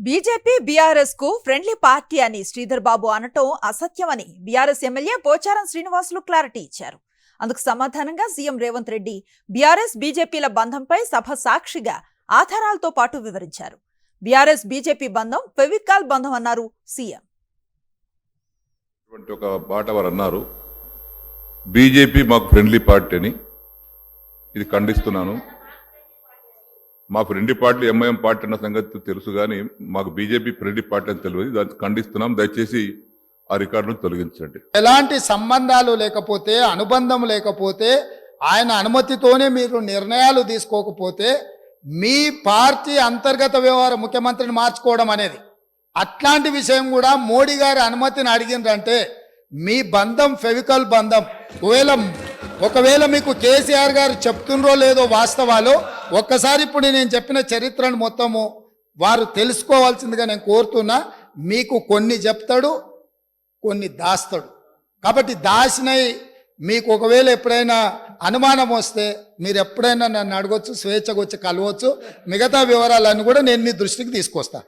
BJP BRS కు friendly party అని శ్రీధర్ బాబు అనటం అసత్యమని BRS MLA Pocharam Srinivasulu clarity ఇచ్చారు. అందుకు సమాధానంగా సీఎం రేవంత్ రెడ్డి బీఆర్ఎస్ బీజేపీల బంధంపై సభ సాక్షిగా ఆధారాలతో పాటు వివరించారు. బీఆర్ఎస్ బీజేపీ బంధం ఫెవికాల్ బంధం అన్నారు సీఎం. ఒక మాట వారు అన్నారు, బీజేపీ మాకు ఫ్రెండ్లీ పార్టీ అని. ఇది ఖండిస్తున్నాను. మా ఫ్రెండ్లీ పార్టీ ఎంఐఎం పార్టీ అన్న సంగతి తెలుసు, కానీ మాకు బీజేపీ ఫ్రెండ్లీ పార్టీ అని తెలియదు. దాన్ని ఖండిస్తున్నాం. దయచేసి ఆ రికార్డును తొలగించండి. ఎలాంటి సంబంధాలు లేకపోతే, అనుబంధం లేకపోతే, ఆయన అనుమతితోనే మీరు నిర్ణయాలు తీసుకోకపోతే మీ పార్టీ అంతర్గత వ్యవహారం ముఖ్యమంత్రిని మార్చుకోవడం అనేది, అట్లాంటి విషయం కూడా మోడీ గారి అనుమతిని అడిగిందంటే మీ బంధం ఫెవికల్ బంధం. ఒకవేళ మీకు కేసీఆర్ గారు చెప్తుండ్రో లేదో వాస్తవాలు ఒక్కసారి ఇప్పుడు నేను చెప్పిన చరిత్రను మొత్తము వారు తెలుసుకోవాల్సిందిగా నేను కోరుతున్నా. మీకు కొన్ని చెప్తాడు, కొన్ని దాస్తాడు. కాబట్టి దాసినై మీకు ఒకవేళ ఎప్పుడైనా అనుమానం వస్తే మీరు ఎప్పుడైనా నన్ను అడగొచ్చు, స్వేచ్ఛగా వచ్చి కలవచ్చు. మిగతా వివరాలన్నీ కూడా నేను మీ దృష్టికి తీసుకొస్తాను.